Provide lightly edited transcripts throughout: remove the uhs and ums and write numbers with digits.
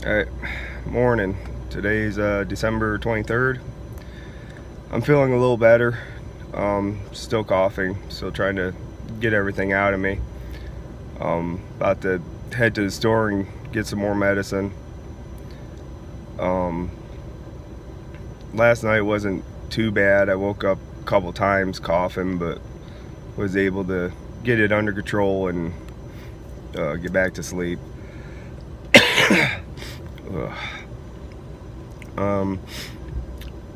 Alright, morning. Today's December 23rd. I'm feeling a little better. Still coughing, still trying to get everything out of me. About to head to the store and get some more medicine. Last night wasn't too bad. I woke up a couple times coughing, but was able to get it under control and get back to sleep.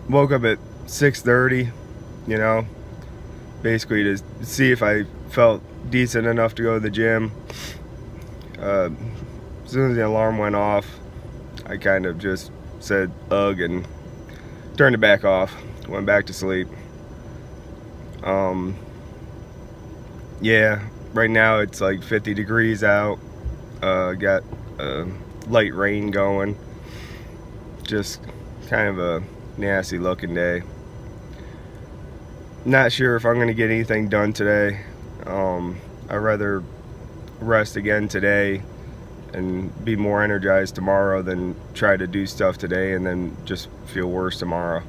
Woke up at 6:30, basically to see if I felt decent enough to go to the gym. As soon as the alarm went off, I kind of just said ugh and turned it back off, went back to sleep. Yeah, right now it's like 50 degrees out. Got light rain going. Just kind of a nasty looking day. Not sure if I'm gonna get anything done today. I'd rather rest again today and be more energized tomorrow than try to do stuff today and then just feel worse tomorrow.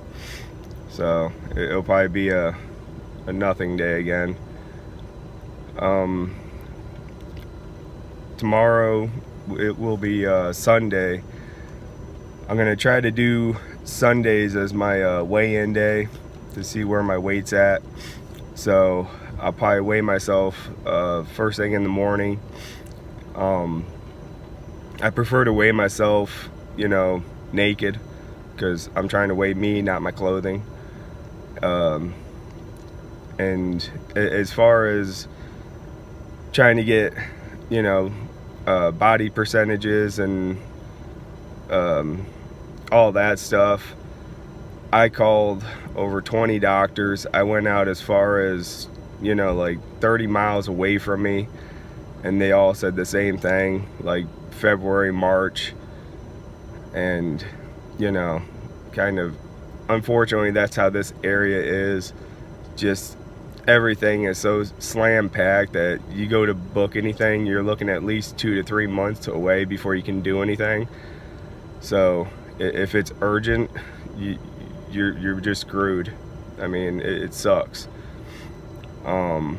So it'll probably be a nothing day again. Tomorrow it will be Sunday. I'm gonna try to do Sundays as my weigh-in day to see where my weight's at. So I'll probably weigh myself first thing in the morning. I prefer to weigh myself, naked, because I'm trying to weigh me, not my clothing. And as far as trying to get, body percentages and all that stuff, I called over 20 doctors. I went out as far as, like 30 miles away from me, and they all said the same thing, like February, March. And, kind of, unfortunately, that's how this area is. Just everything is so slam packed that you go to book anything, you're looking at least 2 to 3 months away before you can do anything. So if it's urgent, you're just screwed. I mean, it sucks. So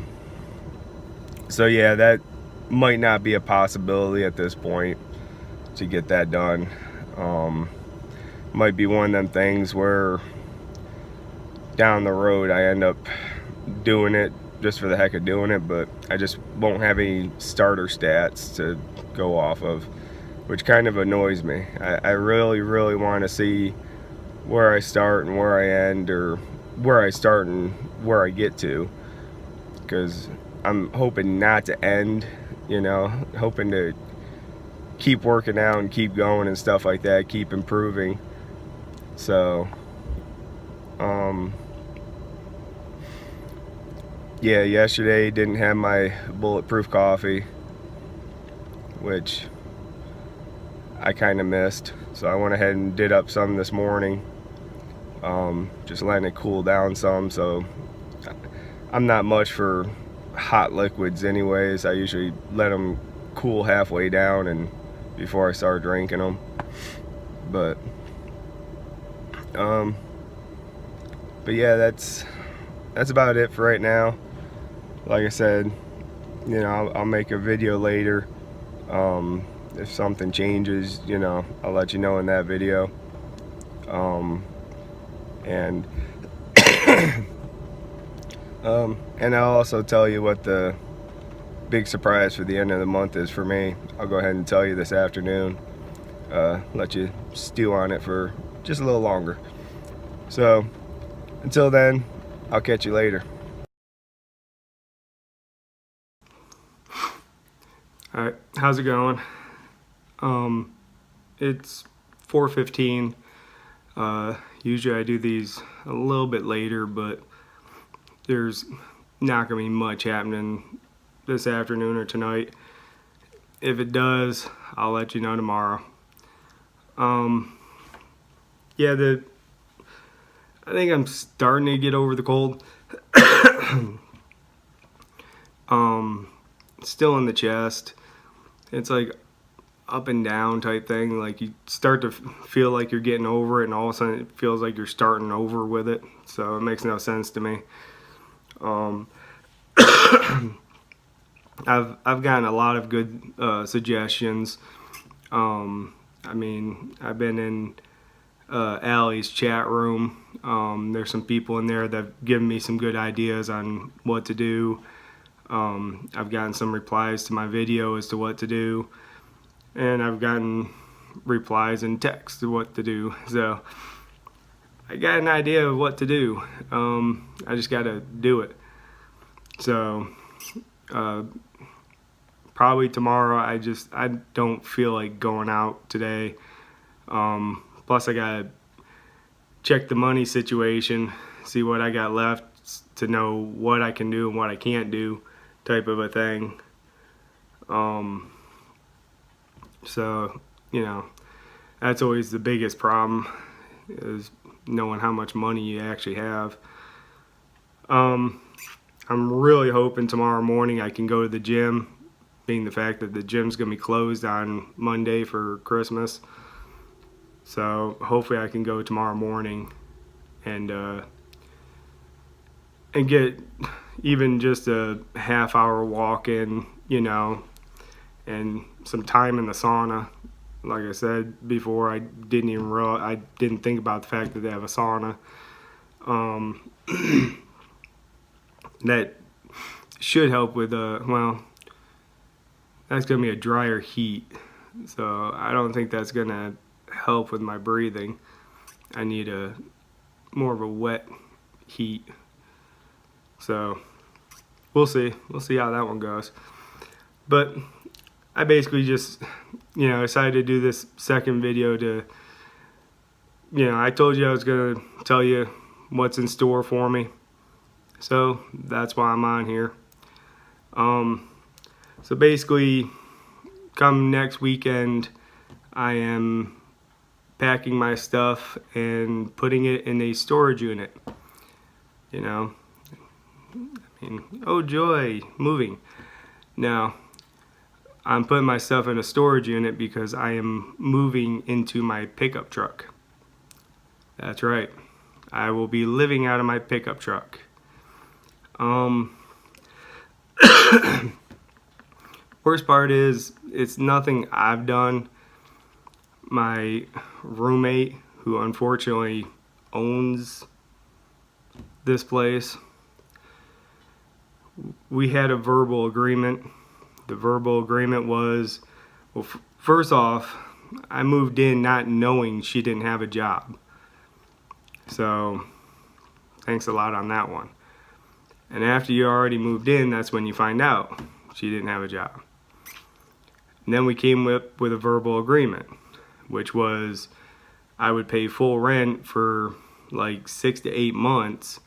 yeah, that might not be a possibility at this point to get that done. Might be one of them things where down the road I end up doing it just for the heck of doing it, but I just won't have any starter stats to go off of, which kind of annoys me. I really, really want to see where I start and where I end, or where I start and where I get to, because I'm hoping not to end, hoping to keep working out and keep going and stuff like that, keep improving. So yeah, yesterday didn't have my bulletproof coffee, which I kind of missed, so I went ahead and did up some this morning, just letting it cool down some. So I'm not much for hot liquids anyways. I usually let them cool halfway down and before I start drinking them. But yeah, that's about it for right now. Like I said, I'll make a video later. If something changes, I'll let you know in that video. And and I'll also tell you what the big surprise for the end of the month is for me. I'll go ahead and tell you this afternoon. Let you stew on it for just a little longer. So until then, I'll catch you later. Alright, how's it going? It's 4:15. Usually I do these a little bit later, but there's not gonna be much happening this afternoon or tonight. If it does, I'll let you know tomorrow. Yeah, I think I'm starting to get over the cold. Still in the chest. It's like up and down type thing. Like you start to feel like you're getting over it, and all of a sudden it feels like you're starting over with it. So it makes no sense to me. I've gotten a lot of good suggestions. I mean, I've been in Allie's chat room. There's some people in there that have given me some good ideas on what to do. I've gotten some replies to my video as to what to do, and I've gotten replies in text to what to do. So I got an idea of what to do. I just got to do it. So probably tomorrow. I don't feel like going out today. Plus I gotta check the money situation, see what I got left to know what I can do and what I can't do, type of a thing. So, you know, that's always the biggest problem, is knowing how much money you actually have. I'm really hoping tomorrow morning I can go to the gym, being the fact that the gym's gonna be closed on Monday for Christmas. So hopefully I can go tomorrow morning and get even just a half-hour walk in, you know, and some time in the sauna. Like I said before, I didn't think about the fact that they have a sauna. That should help with well, that's gonna be a drier heat, so I don't think that's gonna help with my breathing. I need more of a wet heat. So we'll see how that one goes. But I basically just, you know, decided to do this second video to, you know, I told you I was gonna tell you what's in store for me, so that's why I'm on here. So basically, come next weekend, I am packing my stuff and putting it in a storage unit. You know, I mean, oh joy, moving. Now, I'm putting my stuff in a storage unit because I am moving into my pickup truck. That's right, I will be living out of my pickup truck. Worst part is, it's nothing I've done. My roommate, who unfortunately owns this place, we had a verbal agreement. The verbal agreement was, well, first off, I moved in not knowing she didn't have a job. So thanks a lot on that one. And after you already moved in, that's when you find out she didn't have a job. And then we came up with a verbal agreement, which was I would pay full rent for like 6 to 8 months,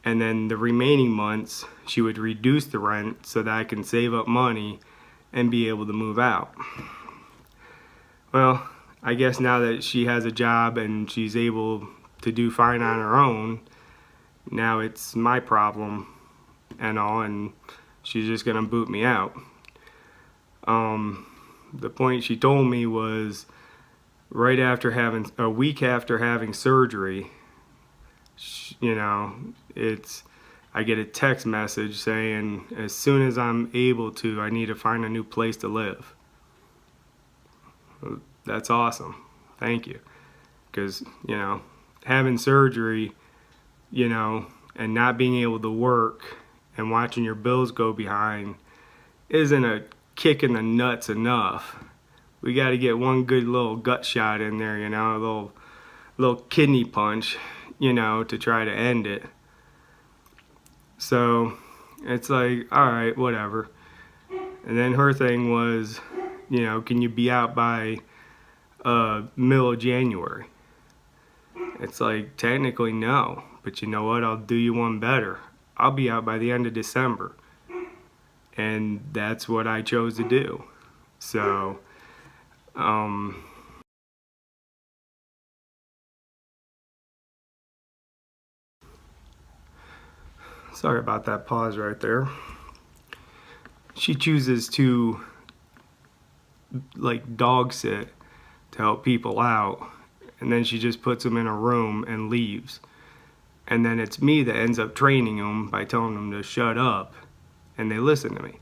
and then the remaining months she would reduce the rent so that I can save up money and be able to move out. Well, I guess now that she has a job and she's able to do fine on her own, now it's my problem and all, and she's just gonna boot me out. The point she told me was, right after a week after having surgery, you know, I get a text message saying, as soon as I'm able to, I need to find a new place to live. That's awesome. Thank you. Because, you know, having surgery, you know, and not being able to work and watching your bills go behind isn't a kick in the nuts enough. We got to get one good little gut shot in there, you know, a little kidney punch, you know, to try to end it. So it's like, all right, whatever. And then her thing was, you know, can you be out by middle of January? It's like, technically no, but you know what, I'll do you one better. I'll be out by the end of December. And that's what I chose to do. So sorry about that pause right there. She chooses to like dog sit to help people out, and then she just puts them in a room and leaves. And then it's me that ends up training them by telling them to shut up, and they listen to me.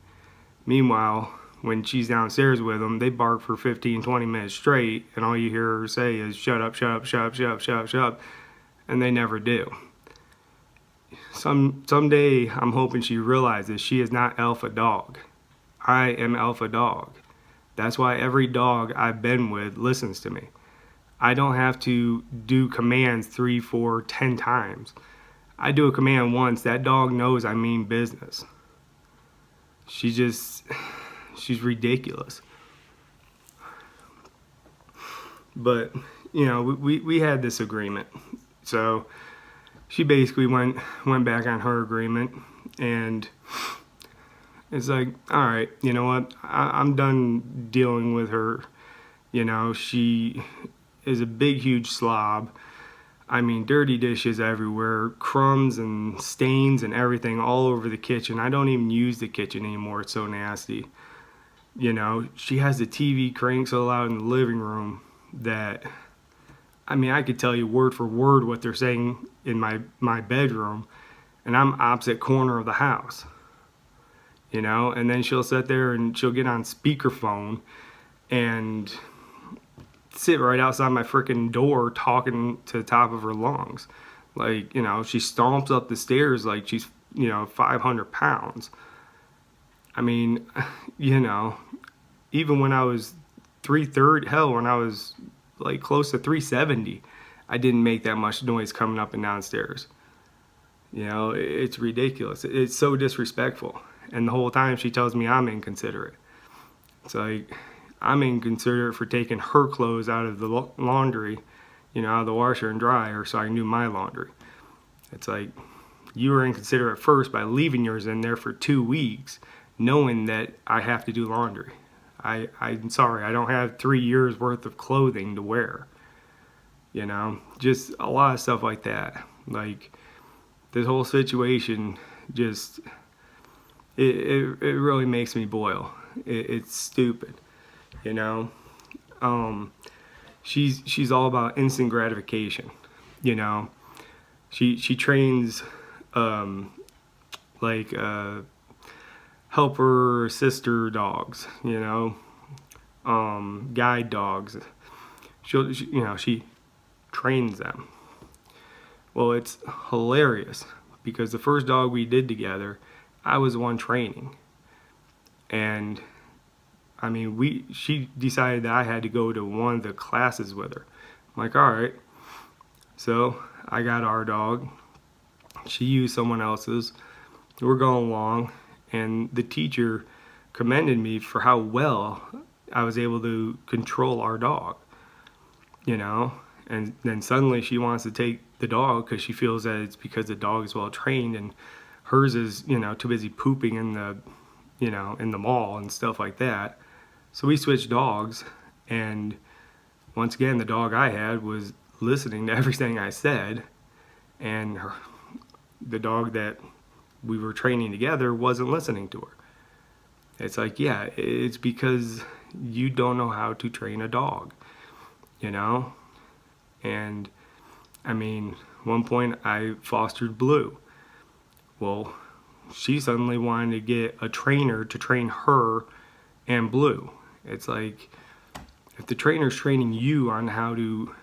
Meanwhile, when she's downstairs with them, they bark for 15, 20 minutes straight, and all you hear her say is shut up, shut up, shut up, shut up, shut up, shut up, and they never do. Someday I'm hoping she realizes she is not alpha dog. I am alpha dog. That's why every dog I've been with listens to me. I don't have to do commands 3, 4, 10 times. I do a command once, that dog knows I mean business. She's ridiculous. But, you know, we had this agreement. So she basically went back on her agreement, and it's like, all right, you know what? I'm done dealing with her. You know, she is a big, huge slob. I mean, dirty dishes everywhere, crumbs and stains and everything all over the kitchen. I don't even use the kitchen anymore. It's so nasty. You know, she has the TV cranked so loud in the living room that, I mean, I could tell you word for word what they're saying in my bedroom, and I'm opposite corner of the house. You know, and then she'll sit there and she'll get on speakerphone and sit right outside my freaking door talking to the top of her lungs. Like, you know, she stomps up the stairs like she's, you know, 500 pounds. I mean, you know, even when I was 330, hell, when I was like close to 370, I didn't make that much noise coming up and downstairs. You know, it's ridiculous. It's so disrespectful. And the whole time she tells me I'm inconsiderate. It's like, I'm inconsiderate for taking her clothes out of the laundry, you know, out of the washer and dryer so I can do my laundry. It's like, you were inconsiderate first by leaving yours in there for 2 weeks, knowing that I have to do laundry. I'm sorry, I don't have 3 years worth of clothing to wear. You know, just a lot of stuff like that. Like, this whole situation just, it really makes me boil. It's stupid. You know, she's all about instant gratification. You know, she trains like helper sister dogs. You know, guide dogs. She trains them. Well, it's hilarious because the first dog we did together, I was the one training, and I mean, she decided that I had to go to one of the classes with her. I'm like, all right. So I got our dog. She used someone else's. We're going along, and the teacher commended me for how well I was able to control our dog. You know, and then suddenly she wants to take the dog because she feels that it's because the dog is well trained, and hers is, you know, too busy pooping in the, you know, in the mall and stuff like that. So we switched dogs, and once again, the dog I had was listening to everything I said, and the dog that we were training together wasn't listening to her. It's like, yeah, it's because you don't know how to train a dog, you know? And, I mean, one point I fostered Blue. Well, she suddenly wanted to get a trainer to train her and Blue. It's like, if the trainer's training you on how to,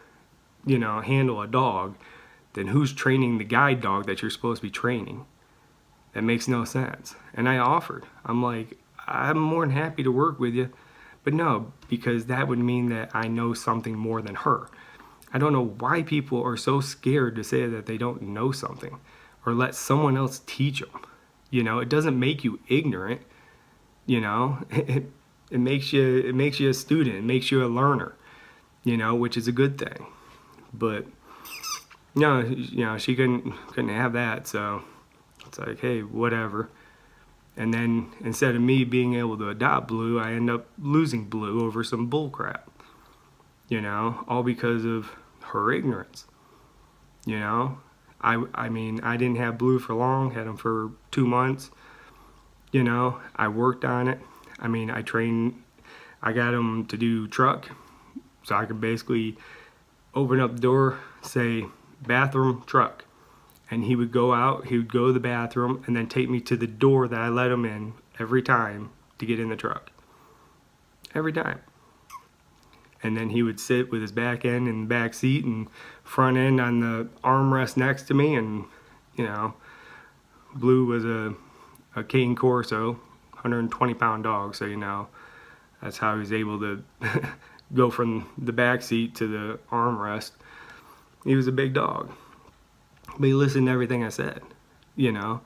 you know, handle a dog, then who's training the guide dog that you're supposed to be training? That makes no sense. And I offered. I'm like, I'm more than happy to work with you. But no, because that would mean that I know something more than her. I don't know why people are so scared to say that they don't know something or let someone else teach them. You know, it doesn't make you ignorant. You know, it makes you a student. It makes you a learner. You know, which is a good thing. But no, you know, she couldn't have that. So it's like, hey, whatever. And then instead of me being able to adopt Blue, I end up losing Blue over some bull crap. You know, all because of her ignorance. You know, I mean, I didn't have Blue for long, had him for 2 months. You know, I worked on it. I mean, I trained I got him to do truck, so I could basically open up the door, say bathroom, truck, and he would go out, he would go to the bathroom, and then take me to the door that I let him in every time to get in the truck. Every time. And then he would sit with his back end in the back seat and front end on the armrest next to me. And, you know, Blue was a Cane Corso, 120-pound dog, so, you know, that's how he was able to go from the back seat to the armrest. He was a big dog. But he listened to everything I said, you know.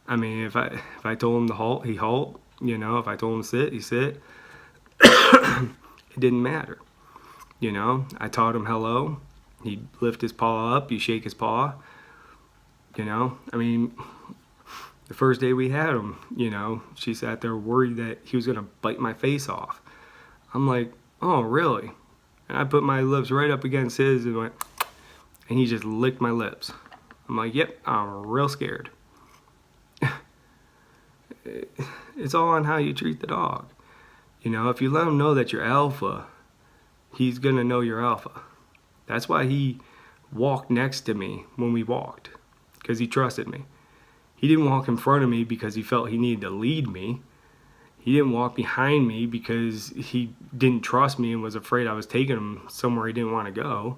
I mean, if I told him to halt, he halt. You know, if I told him to sit, he sit. It didn't matter. You know, I taught him hello. He'd lift his paw up, you shake his paw. You know, I mean, the first day we had him, you know, she sat there worried that he was going to bite my face off. I'm like, oh, really? And I put my lips right up against his and went, and he just licked my lips. I'm like, yep, I'm real scared. It's all on how you treat the dog. You know, if you let him know that you're alpha, he's going to know you're alpha. That's why he walked next to me when we walked, because he trusted me. He didn't walk in front of me because he felt he needed to lead me. He didn't walk behind me because he didn't trust me and was afraid I was taking him somewhere he didn't want to go.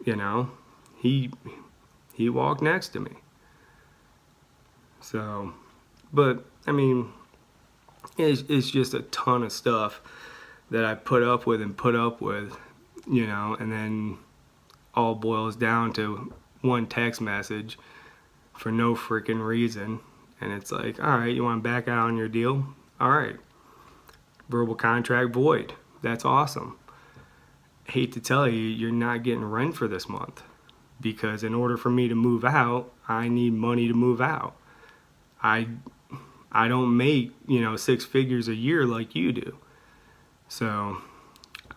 You know, he walked next to me. So, but, I mean, it's just a ton of stuff that I put up with, you know, and then all boils down to one text message for no freaking reason. And it's like, all right, you want to back out on your deal? All right. Verbal contract void. That's awesome. Hate to tell you, you're not getting rent for this month, because in order for me to move out, I need money to move out. I don't make, you know, 6 figures a year like you do. So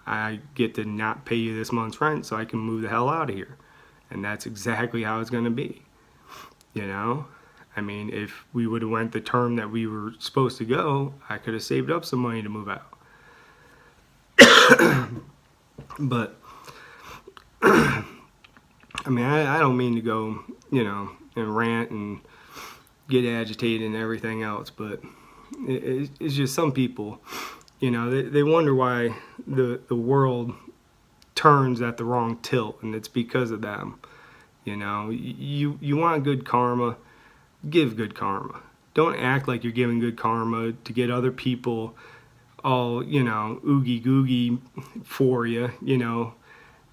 I get to not pay you this month's rent so I can move the hell out of here. And that's exactly how it's going to be. You know? I mean, if we would have went the term that we were supposed to go, I could have saved up some money to move out. But, I mean, I don't mean to go, you know, and rant and get agitated and everything else, but it's just some people, you know, they wonder why the world turns at the wrong tilt, and it's because of them. You know, you want good karma, give good karma. Don't act like you're giving good karma to get other people all, you know, oogie googie for you, you know,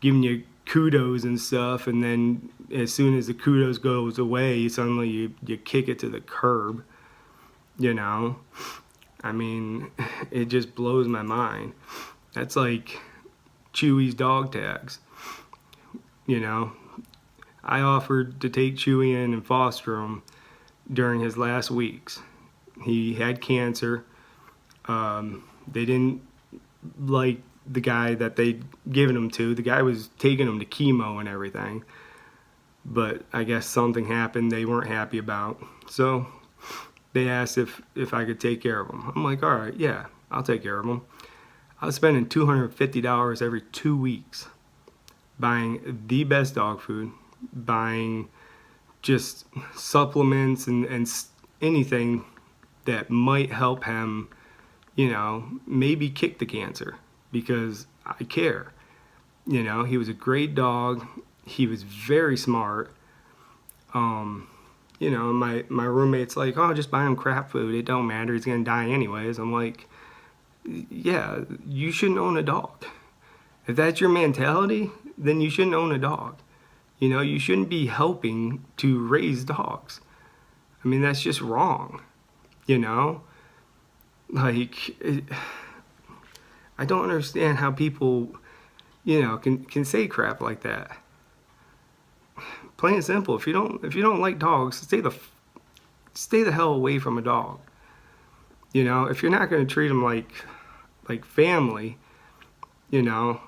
giving you kudos and stuff, and then as soon as the kudos goes away, suddenly you kick it to the curb, you know. I mean, it just blows my mind. That's like Chewy's dog tags, you know. I offered to take Chewy in and foster him during his last weeks. He had cancer. They didn't like the guy that they'd given him to. The guy was taking him to chemo and everything. But I guess something happened they weren't happy about. So they asked if I could take care of him. I'm like, all right, yeah, I'll take care of him. I was spending $250 every 2 weeks buying the best dog food, buying just supplements and anything that might help him, you know, maybe kick the cancer, because I care. You know, he was a great dog. He was very smart. You know, my roommate's like, oh, just buy him crap food. It don't matter. He's going to die anyways. I'm like, yeah, you shouldn't own a dog. If that's your mentality, then you shouldn't own a dog. You know, you shouldn't be helping to raise dogs. I mean, that's just wrong. You know? Like, I don't understand how people, you know, can say crap like that. Plain and simple. If you don't like dogs, stay the hell away from a dog. You know, if you're not going to treat them like family, you know,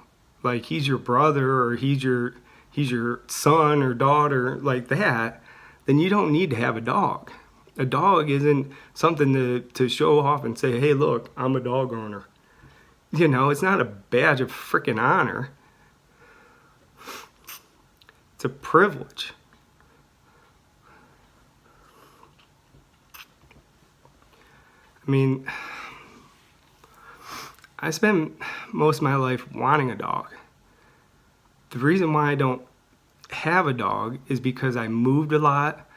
like he's your brother or he's your son or daughter, like that, then you don't need to have a dog. A dog isn't something to show off and say, hey, look, I'm a dog owner. You know, it's not a badge of freaking honor. It's a privilege. I mean, I spent most of my life wanting a dog. The reason why I don't have a dog is because I moved a lot,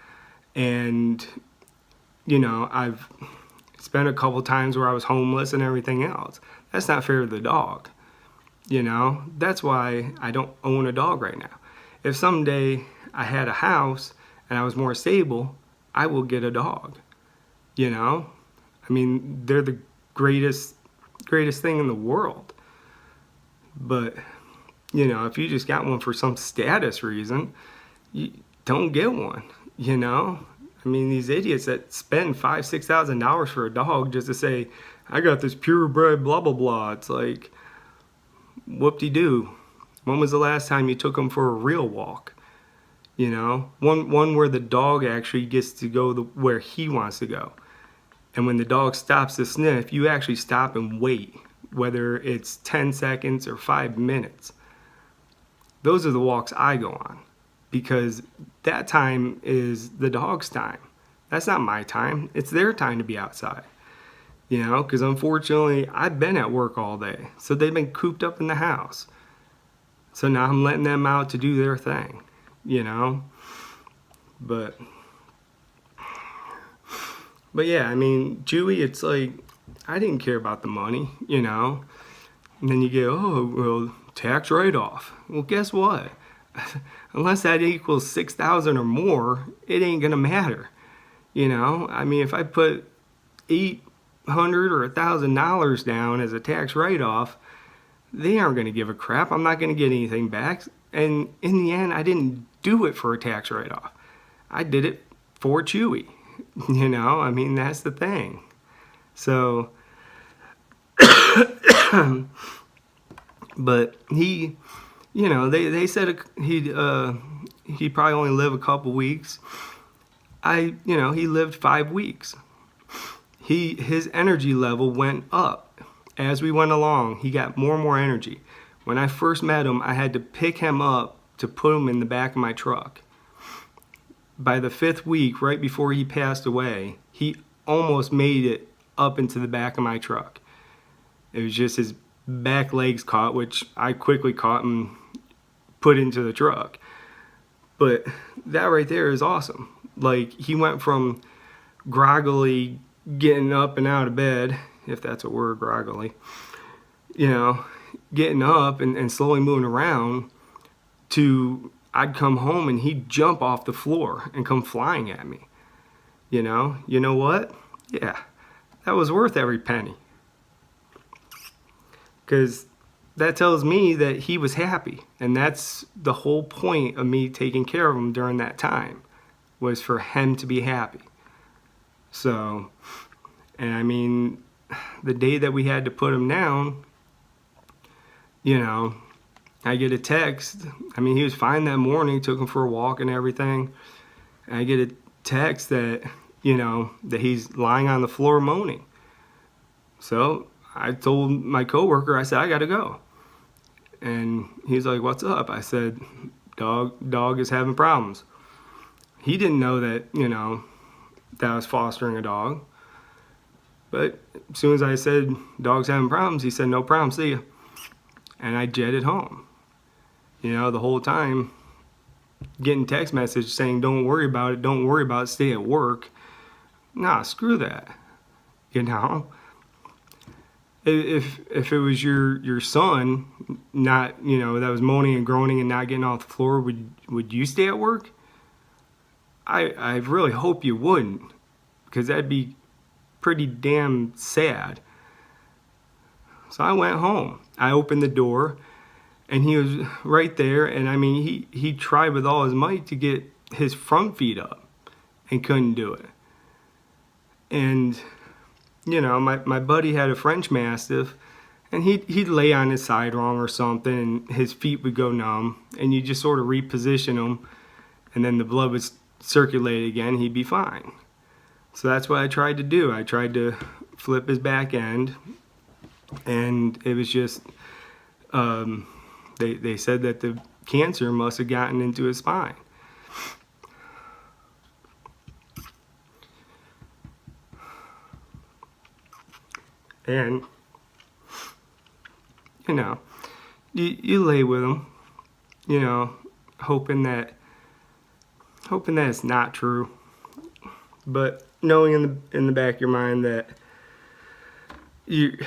and you know, I've spent a couple times where I was homeless and everything else. That's not fair to the dog. You know, that's why I don't own a dog right now. If someday I had a house and I was more stable, I will get a dog. You know, I mean, they're the greatest thing in the world. But you know, if you just got one for some status reason, you don't get one. You know, I mean, these idiots that spend $5,000-6,000 for a dog just to say, I got this purebred blah blah blah. It's like, whoop-de-doo. When was the last time you took them for a real walk? You know, one where the dog actually gets to go where he wants to go. And when the dog stops to sniff, you actually stop and wait, whether it's 10 seconds or 5 minutes. Those are the walks I go on, because that time is the dog's time. That's not my time. It's their time to be outside. You know, because unfortunately, I've been at work all day, so they've been cooped up in the house. So now I'm letting them out to do their thing, you know. But yeah, I mean, Chewy, it's like, I didn't care about the money, you know. And then you get, oh, well, tax write-off. Well, guess what? Unless that equals 6,000 or more, it ain't gonna matter. You know, I mean, if I put $800 or $1,000 down as a tax write-off, they aren't gonna give a crap. I'm not gonna get anything back. And in the end, I didn't do it for a tax write-off. I did it for Chewy. You know, I mean, that's the thing. So, but he, you know, they said he'd probably only live a couple weeks. You know, he lived 5 weeks. His energy level went up as we went along. He got more and more energy. When I first met him, I had to pick him up to put him in the back of my truck. By the 5th week, right before he passed away, he almost made it up into the back of my truck. It was just his back legs caught, which I quickly caught and put into the truck. But that right there is awesome. Like, he went from groggily getting up and out of bed, if that's a word, groggily, you know, getting up and slowly moving around, to I'd come home and he'd jump off the floor and come flying at me. You know what? Yeah, that was worth every penny. Because that tells me that he was happy. And that's the whole point of me taking care of him during that time, was for him to be happy. So, and I mean, the day that we had to put him down, you know, I get a text. I mean, he was fine that morning, took him for a walk and everything. And I get a text that, you know, that he's lying on the floor moaning. So I told my coworker, I said, I gotta go. And he's like, what's up? I said, dog is having problems. He didn't know that, you know, that I was fostering a dog. But as soon as I said, dog's having problems, he said, no problem, see ya. And I jetted home. You know, the whole time, getting text message saying, don't worry about it, stay at work. Nah, screw that. You know? If it was your son, not, you know, that was moaning and groaning and not getting off the floor, would you stay at work? I really hope you wouldn't, because that'd be pretty damn sad. So I went home. I opened the door, and he was right there. And I mean, he tried with all his might to get his front feet up, and couldn't do it. And you know, my buddy had a French Mastiff, and he'd lay on his side wrong or something, and his feet would go numb, and you just sort of reposition him, and then the blood would circulate again, he'd be fine. So that's what I tried to do. I tried to flip his back end, and it was just they said that the cancer must have gotten into his spine. And you know, you lay with him, you know, hoping that it's not true, but knowing in the back of your mind that you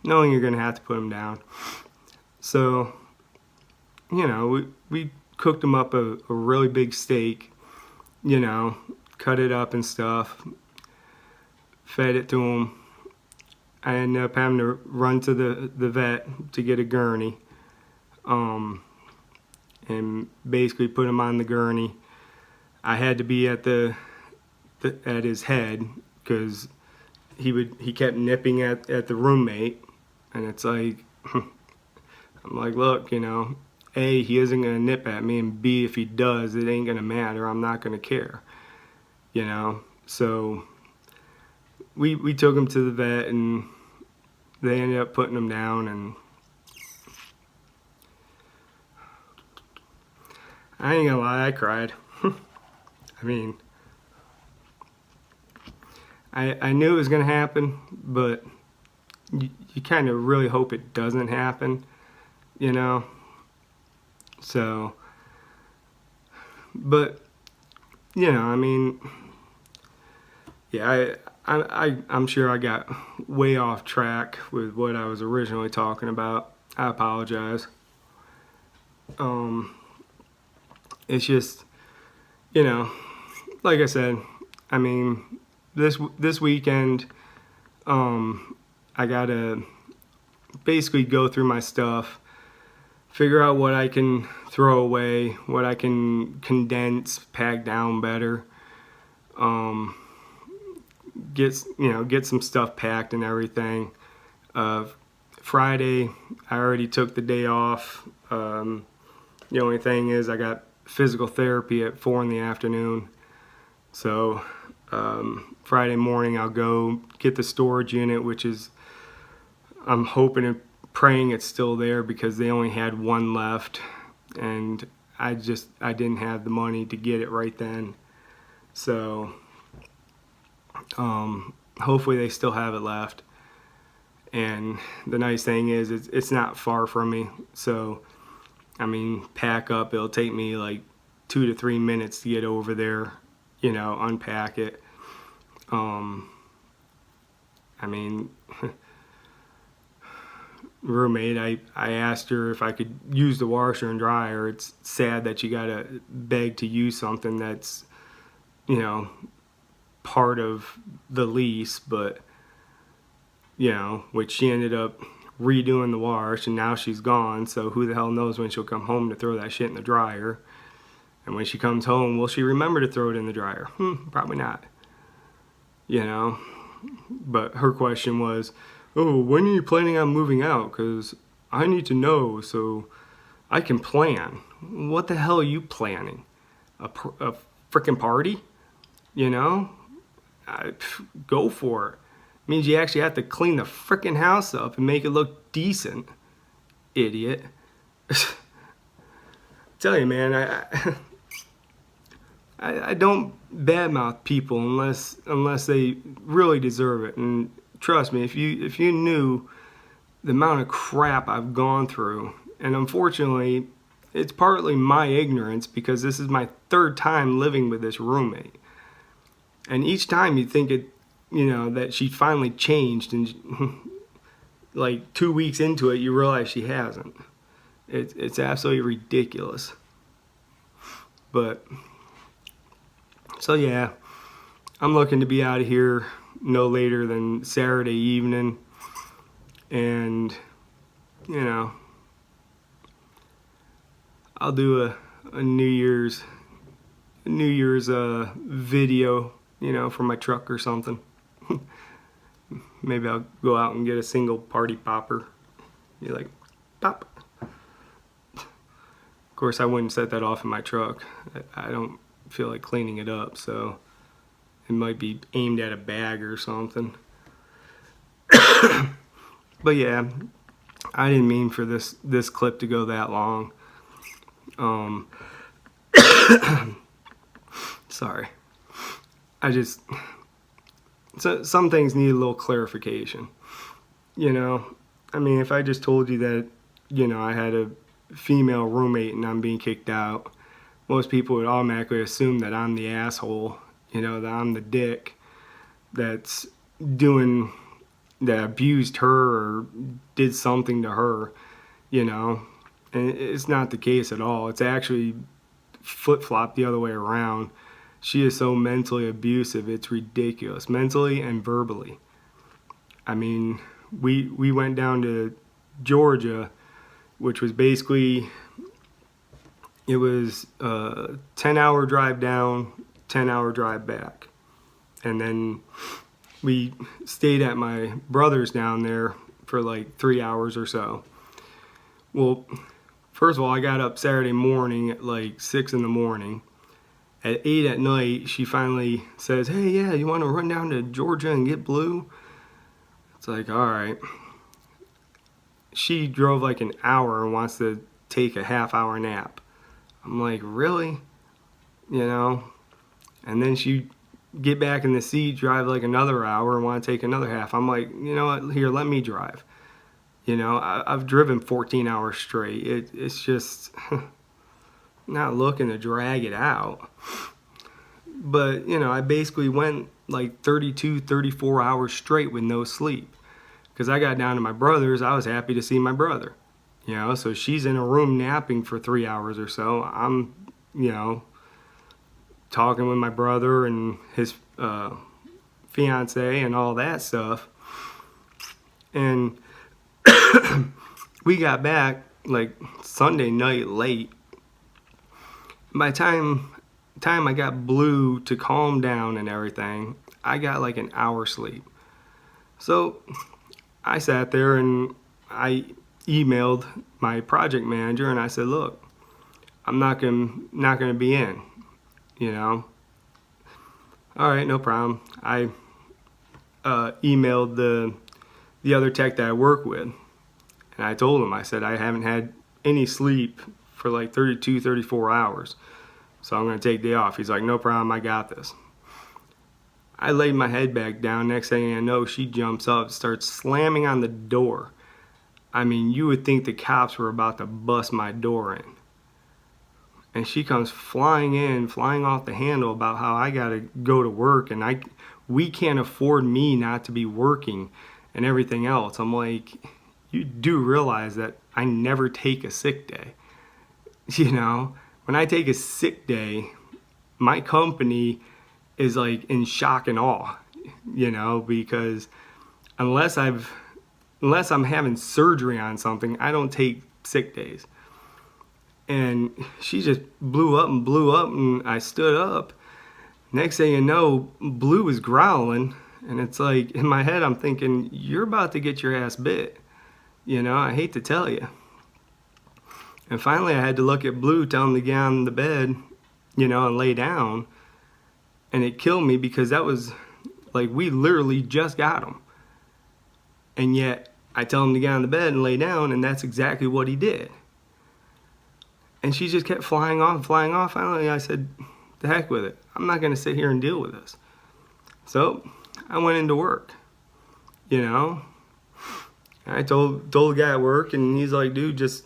knowing you're gonna have to put him down. So, you know, we cooked him up a really big steak, you know, cut it up and stuff, fed it to him. I ended up having to run to the vet to get a gurney, and basically put him on the gurney. I had to be at at his head because he kept nipping at the roommate, and it's like I'm like, look, you know, A, he isn't gonna nip at me, and B, if he does, it ain't gonna matter. I'm not gonna care, you know. So we took him to the vet, and they ended up putting him down, and I ain't gonna lie, I cried. I mean, I knew it was gonna happen, but you kind of really hope it doesn't happen, you know. So, but you know, I mean, yeah, I'm sure I got way off track with what I was originally talking about. I apologize. It's just, you know, like I said, I mean, this weekend, I gotta basically go through my stuff, figure out what I can throw away, what I can condense, pack down better, get some stuff packed and everything. Friday, I already took the day off. The only thing is I got physical therapy at 4 in the afternoon. So Friday morning I'll go get the storage unit, which is, I'm hoping and praying it's still there because they only had one left, and I didn't have the money to get it right then. So hopefully they still have it left. And the nice thing is it's not far from me, so I mean, pack up, it'll take me like 2 to 3 minutes to get over there, you know, unpack it. I mean, roommate, I asked her if I could use the washer and dryer. It's sad that you gotta beg to use something that's, you know, part of the lease, but, you know, which she ended up redoing the wash, and now she's gone, so who the hell knows when she'll come home to throw that shit in the dryer. And when she comes home, will she remember to throw it in the dryer? Probably not, you know. But her question was, oh, when are you planning on moving out? Because I need to know so I can plan. What the hell are you planning? A freaking party? You know? Go for it. Means you actually have to clean the freaking house up and make it look decent, idiot. Tell you, man, I don't badmouth people unless they really deserve it. And trust me, if you knew the amount of crap I've gone through, and unfortunately, it's partly my ignorance because this is my 3rd time living with this roommate, and each time you think it. You know, that she finally changed, and like 2 weeks into it, you realize she hasn't. It's absolutely ridiculous. But, so yeah, I'm looking to be out of here no later than Saturday evening, and, you know, I'll do a New Year's video, you know, for my truck or something. Maybe I'll go out and get a single party popper. Be like, pop. Of course, I wouldn't set that off in my truck. I don't feel like cleaning it up, so It might be aimed at a bag or something. But yeah, I didn't mean for this clip to go that long. Sorry. So some things need a little clarification. You know, I mean, if I just told you that, I had a female roommate and I'm being kicked out, most people would automatically assume that I'm the asshole, that I'm the dick that abused her or did something to her, and it's not the case at all. It's actually flip-flop the other way around. She is so mentally abusive, it's ridiculous, mentally and verbally. I mean, we went down to Georgia, which was basically, it was a 10-hour drive down, 10-hour drive back. And then we stayed at my brother's down there for like 3 hours or so. Well, first of all, I got up Saturday morning at like 6 in the morning. At 8 at night, she finally says, "Hey, yeah, you want to run down to Georgia and get Blue?" It's like, all right. She drove like an hour and wants to take a half-hour nap. I'm like, really? And then she get back in the seat, drive like another hour and want to take another half. I'm like, you know what? Here, let me drive. I've driven 14 hours straight. It's just not looking to drag it out. But, I basically went like 32, 34 hours straight with no sleep. Because I got down to my brother's, I was happy to see my brother. So she's in a room napping for 3 hours or so. I'm, talking with my brother and his fiance and all that stuff. And we got back like Sunday night late. By the time I got Blue to calm down and everything, I got like an hour sleep. So I sat there and I emailed my project manager and I said, look, I'm not gonna be in, All right, no problem. I emailed the other tech that I work with, and I told him, I said, I haven't had any sleep for like 32, 34 hours, so I'm gonna take the day off. He's like, no problem, I got this. I laid my head back down. Next thing I know, she jumps up, starts slamming on the door. I mean, you would think the cops were about to bust my door in. And she comes flying off the handle about how I gotta go to work and we can't afford me not to be working and everything else. I'm like, you do realize that I never take a sick day. When I take a sick day, my company is like in shock and awe, because unless I'm having surgery on something, I don't take sick days. And she just blew up, and I stood up. Next thing you know, Blue is growling, and it's like, in my head, I'm thinking, you're about to get your ass bit. I hate to tell you. And finally, I had to look at Blue, tell him to get on the bed, and lay down. And it killed me because that was, like, we literally just got him. And yet, I tell him to get on the bed and lay down, and that's exactly what he did. And she just kept flying off. Finally, I said, the heck with it. I'm not going to sit here and deal with this. So, I went into work, I told the guy at work, and he's like, dude, just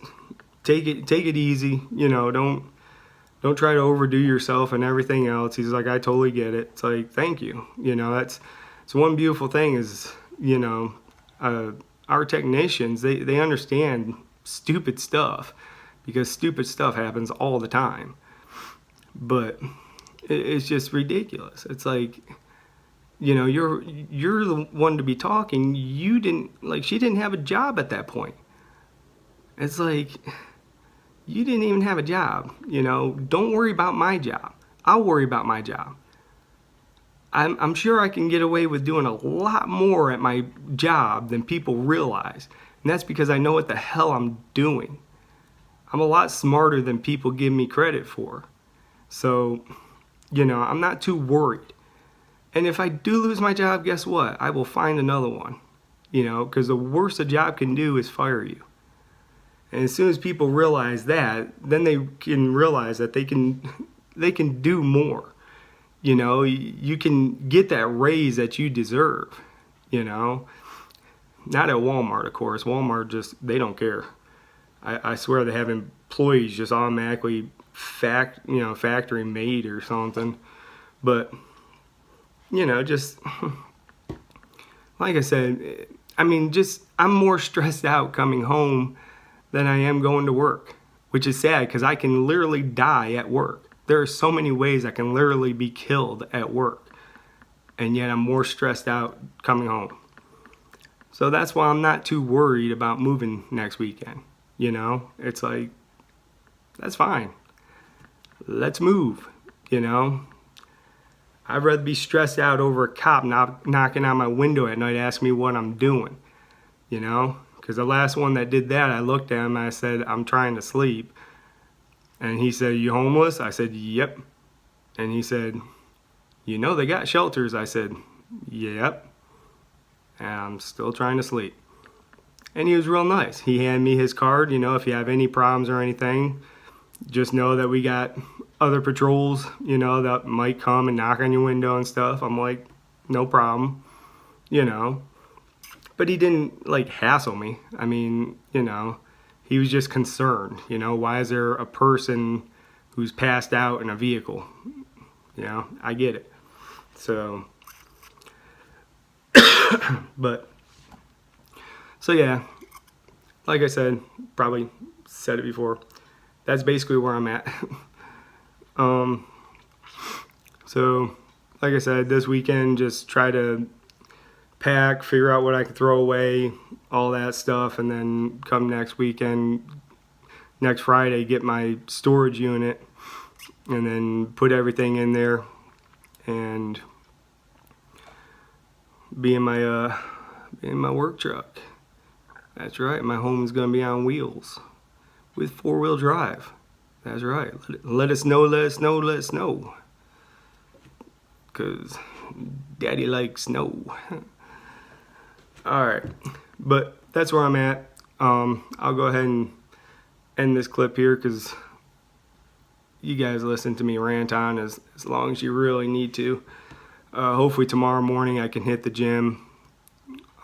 take it easy, don't try to overdo yourself and everything else. He's like, I totally get it. It's like, thank you. It's one beautiful thing is, our technicians, they understand stupid stuff because stupid stuff happens all the time. But it's just ridiculous. It's like, you're the one to be talking. She didn't have a job at that point. It's like, you didn't even have a job, Don't worry about my job. I'll worry about my job. I'm sure I can get away with doing a lot more at my job than people realize. And that's because I know what the hell I'm doing. I'm a lot smarter than people give me credit for. So, I'm not too worried. And if I do lose my job, guess what? I will find another one, you know, because the worst a job can do is fire you. And as soon as people realize that, then they can realize that they can do more. You know, you can get that raise that you deserve, you know. Not at Walmart, of course. Walmart they don't care. I swear they have employees just automatically factory made or something. But, you know, just like I said, I mean, I'm more stressed out coming home than I am going to work, which is sad because I can literally die at work. There are so many ways I can literally be killed at work, and yet I'm more stressed out coming home. So that's why I'm not too worried about moving next weekend. You know, it's like, that's fine. Let's move, you know. I'd rather be stressed out over a cop knocking on my window at night asking me what I'm doing, you know. Because the last one that did that, I looked at him and I said, I'm trying to sleep. And he said, you homeless? I said, yep. And he said, you know they got shelters. I said, yep. And I'm still trying to sleep. And he was real nice. He handed me his card, you know, if you have any problems or anything, just know that we got other patrols, you know, that might come and knock on your window and stuff. I'm like, no problem, you know. But he didn't, like, hassle me. I mean, you know, he was just concerned, you know. Why is there a person who's passed out in a vehicle? You know, I get it. So, so yeah, like I said, probably said it before, that's basically where I'm at. So, like I said, this weekend, just try to pack, figure out what I can throw away, all that stuff, and then come next weekend, next Friday, get my storage unit, and then put everything in there, and be in my work truck. That's right, my home is gonna be on wheels with 4-wheel drive. That's right. Let us know, let us know, let us know. Cause Daddy likes snow. Alright, but that's where I'm at. I'll go ahead and end this clip here because you guys listen to me rant on as long as you really need to. Hopefully tomorrow morning I can hit the gym.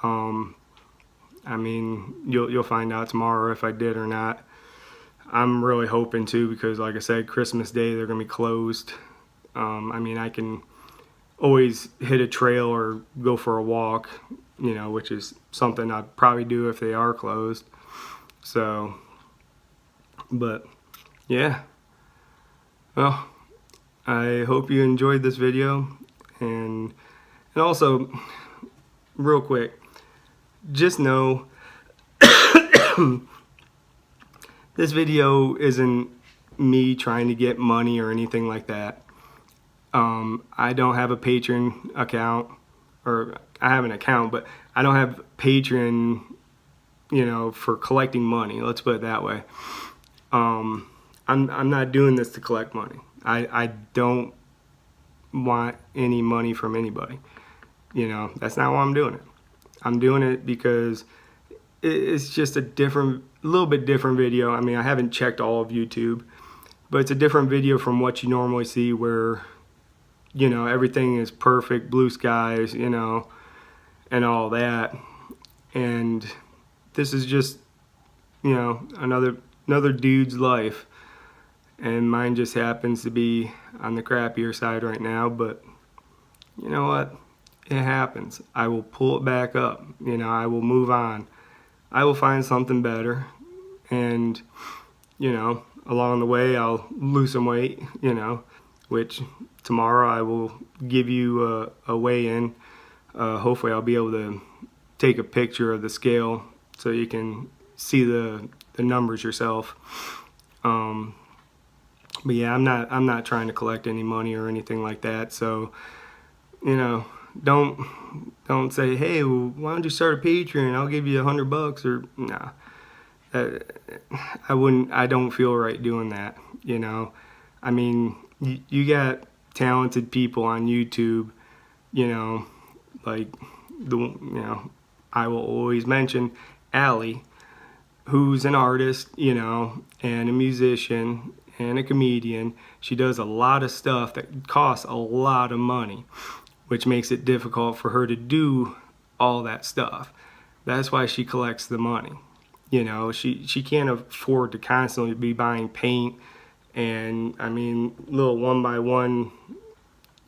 I mean, you'll find out tomorrow if I did or not. I'm really hoping to because, like I said, Christmas Day they're gonna be closed. I mean, I can always hit a trail or go for a walk, you know, which is something I'd probably do if they are closed. So, but yeah. Well, I hope you enjoyed this video, and also, real quick, just know this video isn't me trying to get money or anything like that. I don't have a Patreon account, or I have an account, but I don't have Patreon, you know, for collecting money. Let's put it that way. I'm not doing this to collect money. I don't want any money from anybody. You know, that's not why I'm doing it. I'm doing it because it's just a little bit different video. I mean, I haven't checked all of YouTube, but it's a different video from what you normally see where, you know, everything is perfect, blue skies, you know, and all that. And this is just, you know, another dude's life. And mine just happens to be on the crappier side right now, but you know what? It happens. I will pull it back up. You know, I will move on. I will find something better. And, you know, along the way, I'll lose some weight, you know, which tomorrow I will give you a weigh-in. Hopefully I'll be able to take a picture of the scale so you can see the numbers yourself. But yeah, I'm not trying to collect any money or anything like that. So, you know, don't say, hey, well, why don't you start a Patreon? I'll give you $100 or nah. I don't feel right doing that. You know, I mean, you got talented people on YouTube you know, like I will always mention Allie, who's an artist, and a musician and a comedian. She does a lot of stuff that costs a lot of money, which makes it difficult for her to do all that stuff. That's why she collects the money. She can't afford to constantly be buying paint and little one by one,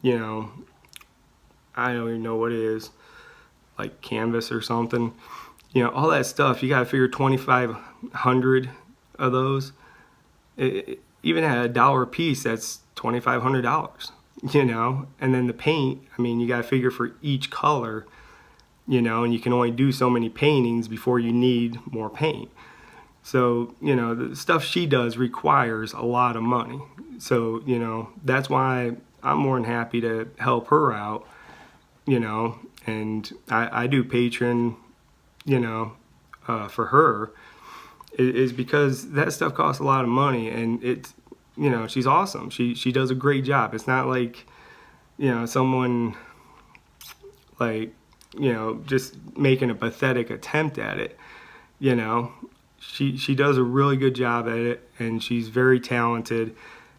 I don't even know what it is, like canvas or something. All that stuff, you gotta figure 2,500 of those. Even at $1 a piece, that's $2,500, and then the paint, you gotta figure for each color, and you can only do so many paintings before you need more paint. So, the stuff she does requires a lot of money. So, that's why I'm more than happy to help her out, and I do Patreon, for her, is because that stuff costs a lot of money, and it's, she's awesome. She does a great job. It's not like, someone like, just making a pathetic attempt at it. She does a really good job at it, and she's very talented,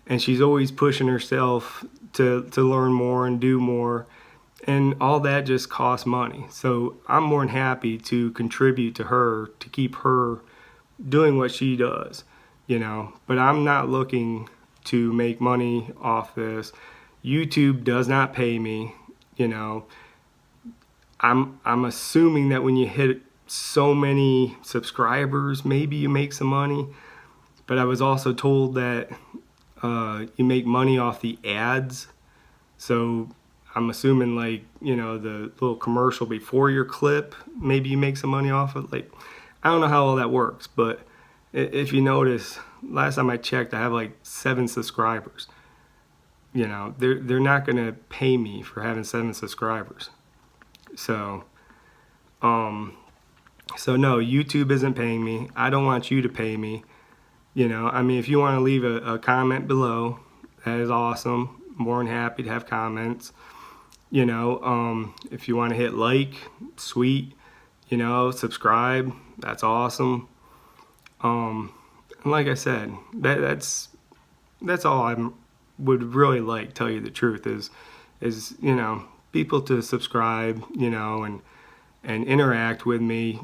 and she's always pushing herself to learn more and do more, and all that just costs money. So I'm more than happy to contribute to her to keep her doing what she does, but I'm not looking to make money off this. YouTube does not pay me. I'm assuming that when you hit so many subscribers, maybe you make some money. But I was also told that you make money off the ads. So I'm assuming, like, the little commercial before your clip, maybe you make some money off it. Like, I don't know how all that works, but if you notice, last time I checked, I have like 7 subscribers. They're not gonna pay me for having 7 subscribers. So no, YouTube isn't paying me. I don't want you to pay me. If you want to leave a comment below, that is awesome. More than happy to have comments. If you want to hit like, sweet. Subscribe, that's awesome. And like I said, that's all I would really like, tell you the truth, is people to subscribe, and interact with me,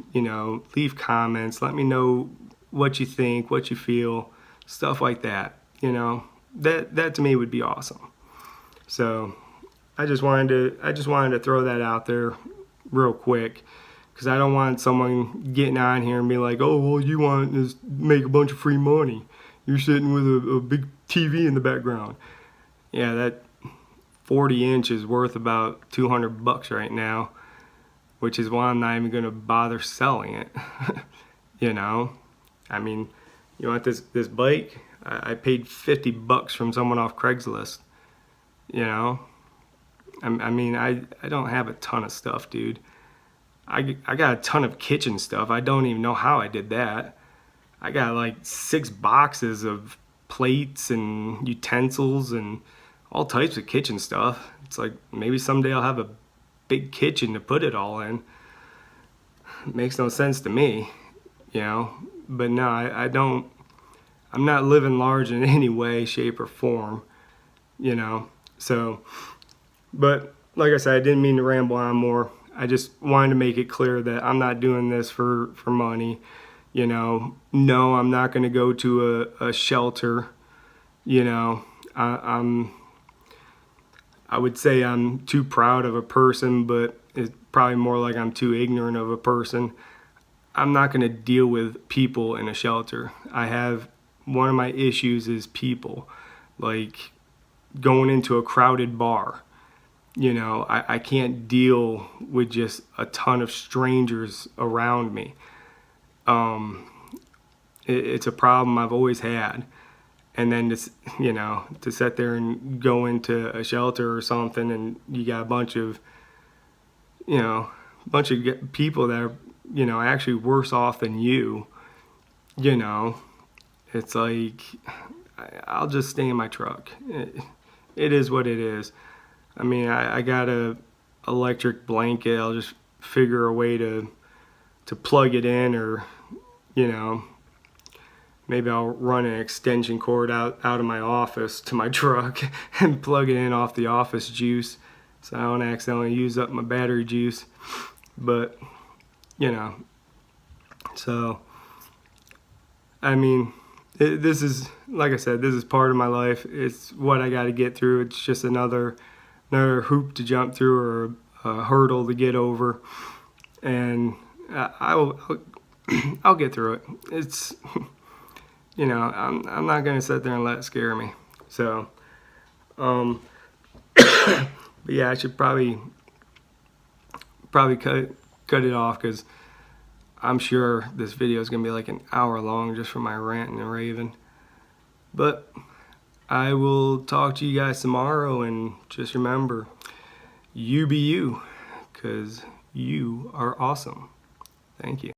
leave comments, let me know what you think, what you feel, stuff like that. That to me would be awesome. So I just wanted to throw that out there real quick, because I don't want someone getting on here and be like, oh, all you want is make a bunch of free money. You're sitting with a big TV in the background. Yeah, that 40-inch is worth about $200 right now, which is why I'm not even gonna bother selling it. You want this bike? I paid $50 from someone off Craigslist. I don't have a ton of stuff, dude. I got a ton of kitchen stuff. I don't even know how I did that. I got like 6 boxes of plates and utensils and all types of kitchen stuff. It's like, maybe someday I'll have a big kitchen to put it all in. It makes no sense to me, but no, I don't. I'm not living large in any way, shape, or form, so, but like I said, I didn't mean to ramble on more. I just wanted to make it clear that I'm not doing this for money. No, I'm not going to go to a shelter. I would say I'm too proud of a person, but it's probably more like I'm too ignorant of a person. I'm not going to deal with people in a shelter. One of my issues is people, like going into a crowded bar. I can't deal with just a ton of strangers around me. It's a problem I've always had. And then to sit there and go into a shelter or something, and you got a bunch of people that are, actually worse off than you, it's like, I'll just stay in my truck. It is what it is. I got a electric blanket. I'll just figure a way to plug it in, or maybe I'll run an extension cord out of my office to my truck and plug it in off the office juice, so I don't accidentally use up my battery juice. But so I mean, this is, like I said, this is part of my life. It's what I got to get through. It's just another hoop to jump through, or a hurdle to get over, and I'll get through it. It's I'm not gonna sit there and let it scare me. So, but yeah, I should probably cut it off, because I'm sure this video is gonna be like an hour long just for my ranting and raving. But I will talk to you guys tomorrow, and just remember, you be you, because you are awesome. Thank you.